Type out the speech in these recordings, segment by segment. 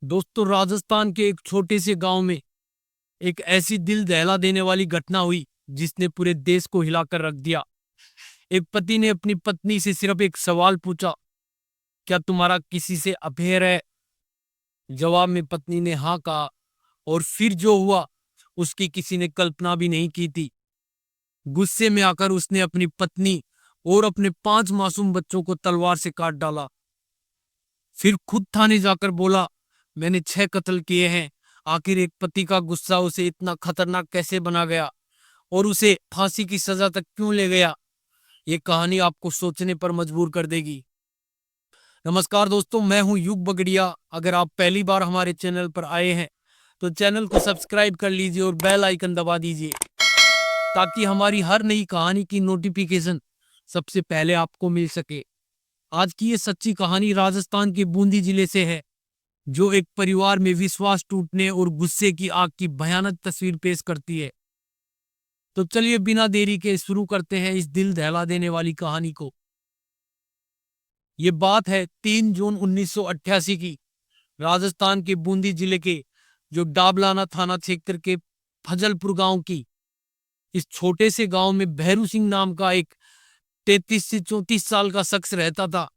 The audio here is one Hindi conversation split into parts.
दोस्तों, राजस्थान के एक छोटे से गांव में एक ऐसी दिल दहला देने वाली घटना हुई जिसने पूरे देश को हिलाकर रख दिया। एक पति ने अपनी पत्नी से सिर्फ एक सवाल पूछा, क्या तुम्हारा किसी से अफेयर है? जवाब में पत्नी ने हाँ कहा, और फिर जो हुआ उसकी किसी ने कल्पना भी नहीं की थी। गुस्से में आकर उसने अपनी पत्नी और अपने 5 मासूम बच्चों को तलवार से काट डाला। फिर खुद थाने जाकर बोला, मैंने 6 कत्ल किए हैं। आखिर एक पति का गुस्सा उसे इतना खतरनाक कैसे बना गया और उसे फांसी की सजा तक क्यों ले गया? ये कहानी आपको सोचने पर मजबूर कर देगी। नमस्कार दोस्तों, मैं हूं युग बगड़िया। अगर आप पहली बार हमारे चैनल पर आए हैं तो चैनल को सब्सक्राइब कर लीजिए और बेल आइकन दबा दीजिए ताकि हमारी हर नई कहानी की नोटिफिकेशन सबसे पहले आपको मिल सके। आज की ये सच्ची कहानी राजस्थान के बूंदी जिले से है, जो एक परिवार में विश्वास टूटने और गुस्से की आग की भयानक तस्वीर पेश करती है। तो चलिए बिना देरी के शुरू करते हैं इस दिल दहला देने वाली कहानी को। ये बात है 3 जून 1988 की, राजस्थान के बूंदी जिले के जो डाबलाना थाना क्षेत्र के फजलपुर गांव की। इस छोटे से गांव में भैरू सिंह नाम का एक 33 से 34 साल का शख्स रहता था।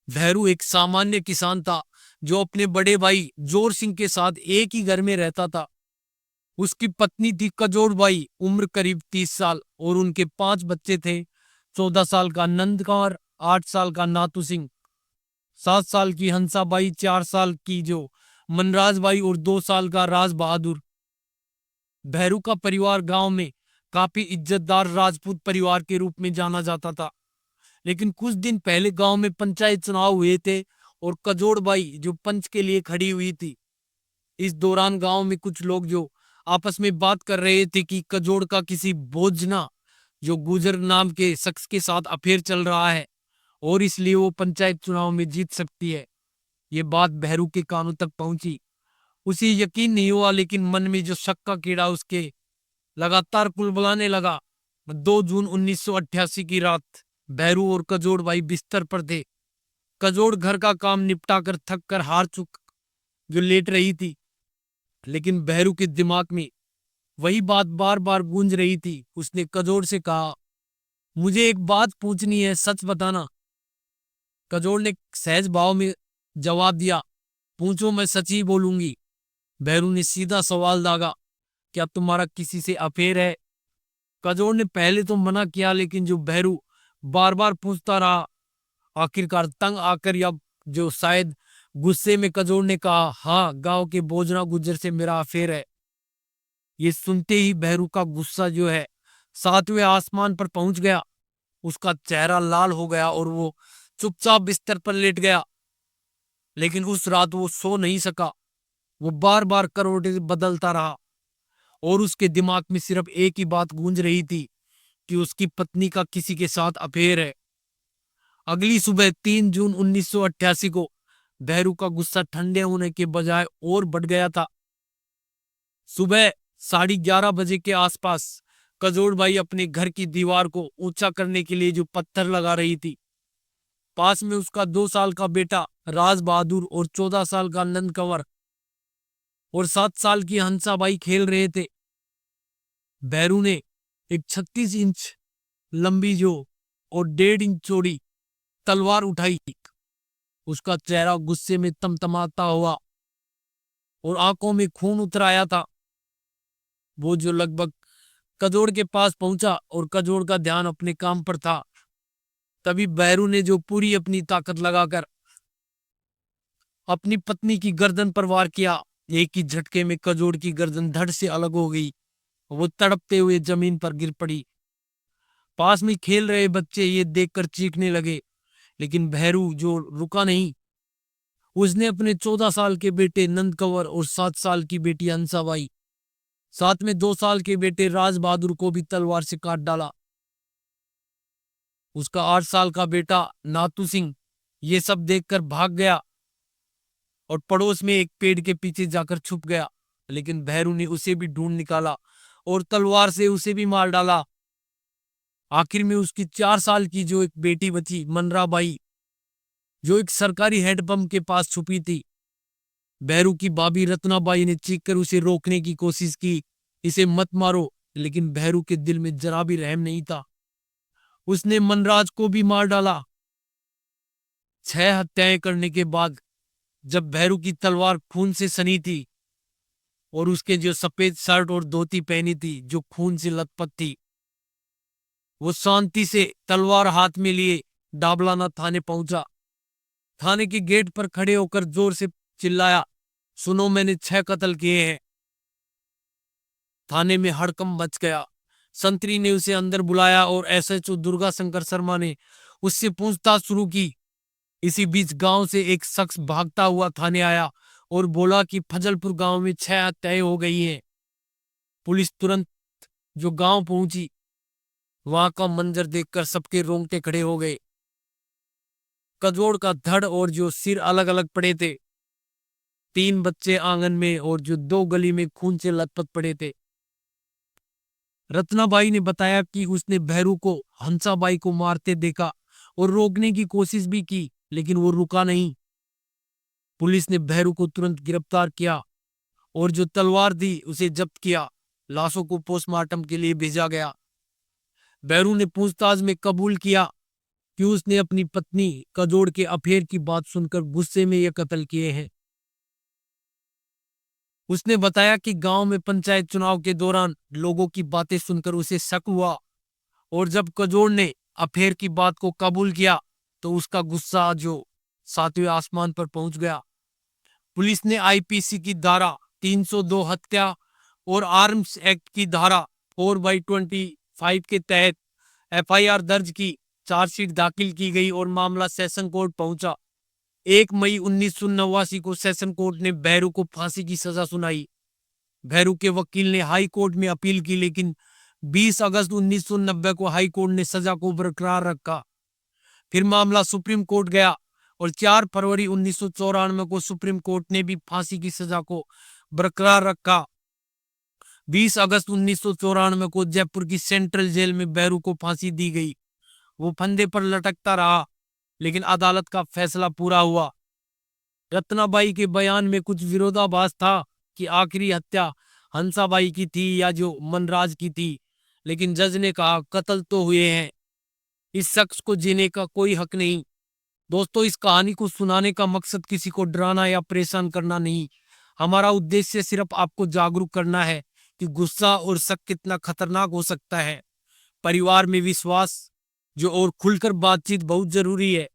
भैरू एक सामान्य किसान था जो अपने बड़े भाई जोर सिंह के साथ एक ही घर में रहता था। उसकी पत्नी थी कजोड़ बाई, उम्र करीब 30 साल, और उनके 5 बच्चे थे। 14 साल का नंदकौर, 8 साल का नातू सिंह, 7 साल की हंसाबाई, 4 साल की जो मनराज बाई और 2 साल का राज बहादुर। भैरू का परिवार गांव में काफी इज्जतदार राजपूत परिवार के रूप में जाना जाता था। लेकिन कुछ दिन पहले गांव में पंचायत चुनाव हुए थे और कजोड़ बाई जो पंच के लिए खड़ी हुई थी। इस दौरान गांव में कुछ लोग जो आपस में बात कर रहे थे कि कजोड़ का किसी भोजना जो गुजर नाम के शख्स के साथ अफेयर चल रहा है और इसलिए वो पंचायत चुनाव में जीत सकती है। ये बात भैरू के कानों तक पहुंची। उसे यकीन नहीं हुआ, लेकिन मन में जो शक का कीड़ा उसके लगातार कुलबुलाने लगा। 2 जून 1988 की रात भैरू और कजोड़ भाई बिस्तर पर थे। कजोड़ घर का काम निपटा कर थक कर हार चुक जो लेट रही थी, लेकिन भैरू के दिमाग में वही बात बार बार गूंज रही थी। उसने कजोड़ से कहा, मुझे एक बात पूछनी है, सच बताना। कजोड़ ने सहज भाव में जवाब दिया, पूछो, मैं सच ही बोलूंगी। भैरू ने सीधा सवाल दागा, क्या तुम्हारा किसी से अफेयर है? कजोड़ ने पहले तो मना किया, लेकिन जो भैरू बार बार पूछता रहा, आखिरकार तंग आकर या जो शायद गुस्से में कजोड़ ने कहा, हाँ, गांव के बोजना गुज्जर से मेरा अफेयर है। ये सुनते ही भैरू का गुस्सा जो है 7वें आसमान पर पहुंच गया। उसका चेहरा लाल हो गया और वो चुपचाप बिस्तर पर लेट गया। लेकिन उस रात वो सो नहीं सका। वो बार बार करवटें बदलता रहा और उसके दिमाग में सिर्फ एक ही बात गूंज रही थी कि उसकी पत्नी का किसी के साथ अफेयर है। अगली सुबह 3 जून 1988 को भैरू का गुस्सा ठंडे होने के बजाय और बढ़ गया था। सुबह 11:30 बजे के आसपास कजोड़ भाई अपने घर की दीवार को ऊंचा करने के लिए जो पत्थर लगा रही थी। पास में उसका 2 साल का बेटा राज बहादुर और 14 साल का नंद कंवर और 7 साल की हंसाबाई खेल रहे थे। भैरू ने एक 36 इंच लंबी जो और 1.5 इंच चौड़ी तलवार उठाई। उसका चेहरा गुस्से में तमतमाता हुआ और आंखों में खून उतर आया था। वो जो लगभग कजोड़ के पास पहुंचा और कजोड़ का ध्यान अपने काम पर था, तभी भैरू ने जो पूरी अपनी ताकत लगाकर अपनी पत्नी की गर्दन पर वार किया। एक ही झटके में कजोड़ की गर्दन धड़ से अलग हो गई। वो तड़पते हुए जमीन पर गिर पड़ी। पास में खेल रहे बच्चे ये देखकर चीखने लगे, लेकिन भैरू जो रुका नहीं। उसने अपने 14 साल के बेटे नंद कंवर और 7 साल की बेटी हंसाबाई, साथ में 2 साल के बेटे राज बहादुर को भी तलवार से काट डाला। उसका 8 साल का बेटा नातू सिंह ये सब देखकर भाग गया और पड़ोस में एक पेड़ के पीछे जाकर छुप गया। लेकिन भैरू ने उसे भी ढूंढ निकाला और तलवार से उसे भी मार डाला। आखिर में उसकी 4 साल की जो एक बेटी बची मनराबाई, जो एक सरकारी हैंडपंप के पास छुपी थी, भैरू की भाभी रत्नाबाई ने चीखकर उसे रोकने की कोशिश की, इसे मत मारो, लेकिन भैरू के दिल में जरा भी रहम नहीं था। उसने मनराज को भी मार डाला। 6 हत्याएं करने के बाद जब भैरू की तलवार खून से सनी थी और उसके जो सफेद शर्ट और धोती पहनी थी जो खून से लथपथ थी, वो शांति से तलवार हाथ में लिए डाबलाना थाने पहुंचा। थाने के गेट पर खड़े होकर जोर से चिल्लाया, सुनो, मैंने 6 कत्ल किए हैं। थाने में हड़कंप मच गया। संतरी ने उसे अंदर बुलाया और एसएचओ दुर्गा शंकर शर्मा ने उससे पूछताछ शुरू की। इसी बीच गांव से एक शख्स भागता हुआ थाने आया और बोला कि फजलपुर गांव में 6 हत्याएं हो गई हैं। पुलिस तुरंत जो गांव पहुंची, वहां का मंजर देखकर सबके रोंगटे खड़े हो गए। कजोड़ का धड़ और जो सिर अलग अलग पड़े थे, 3 बच्चे आंगन में और जो 2 गली में खून से लथपथ पड़े थे। रत्नाबाई ने बताया कि उसने भैरू को हंसाबाई को मारते देखा और रोकने की कोशिश भी की, लेकिन वो रुका नहीं। पुलिस ने भैरू को तुरंत गिरफ्तार किया और जो तलवार थी उसे जब्त किया। लाशों को पोस्टमार्टम के लिए भेजा गया। भैरू ने पूछताछ में कबूल किया कि उसने अपनी पत्नी कजोड़ के अफेयर की बात सुनकर गुस्से में ये कत्ल किए हैं। उसने बताया कि गांव में पंचायत चुनाव के दौरान लोगों की बातें सुनकर उसे शक हुआ और जब कजोड़ ने अफेयर की बात को कबूल किया तो उसका गुस्सा जो 7वें आसमान पर पहुंच गया। पुलिस ने आईपीसी की धारा 302 हत्या और आर्म्स एक्ट की धारा 4/25 के तहत एफआईआर दर्ज की, चार्जशीट दाखिल की गई और मामला सेशन कोर्ट पहुंचा। 1 मई 1989 को सेशन कोर्ट ने भैरू को फांसी की सजा सुनाई। भैरू के वकील ने हाई कोर्ट में अपील की, लेकिन 20 अगस्त 1990 को हाई कोर्ट ने सजा को बरकरार रखा। फिर मामला सुप्रीम कोर्ट गया और 4 फरवरी 1994 को सुप्रीम कोर्ट ने भी फांसी की सजा को बरकरार रखा। 20 अगस्त 1994 को जयपुर की सेंट्रल जेल में भैरू को फांसी दी गई। वो फंदे पर लटकता रहा, लेकिन अदालत का फैसला पूरा हुआ। रत्नाबाई के बयान में कुछ विरोधाभास था कि आखिरी हत्या हंसाबाई की थी या जो मनराज की थी, लेकिन जज ने कहा कत्ल तो हुए हैं, इस शख्स को जीने का कोई हक नहीं। दोस्तों, इस कहानी को सुनाने का मकसद किसी को डराना या परेशान करना नहीं। हमारा उद्देश्य सिर्फ आपको जागरूक करना है कि गुस्सा और शक कितना खतरनाक हो सकता है। परिवार में विश्वास जो और खुलकर बातचीत बहुत जरूरी है।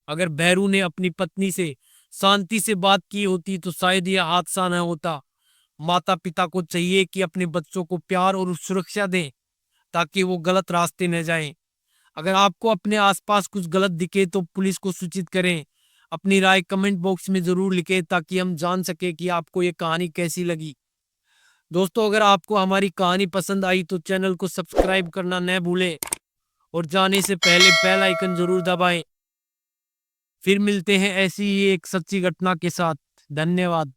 अगर भैरू ने अपनी पत्नी से शांति से बात की होती तो शायद यह हादसा न होता। माता पिता को चाहिए कि अपने बच्चों को प्यार और सुरक्षा दें ताकि वो गलत रास्ते न जाएं। अगर आपको अपने आसपास कुछ गलत दिखे तो पुलिस को सूचित करें। अपनी राय कमेंट बॉक्स में जरूर लिखें ताकि हम जान सके कि आपको ये कहानी कैसी लगी। दोस्तों, अगर आपको हमारी कहानी पसंद आई तो चैनल को सब्सक्राइब करना न भूलें और जाने से पहले बेल आइकन जरूर दबाएं। फिर मिलते हैं ऐसी ही एक सच्ची घटना के साथ। धन्यवाद।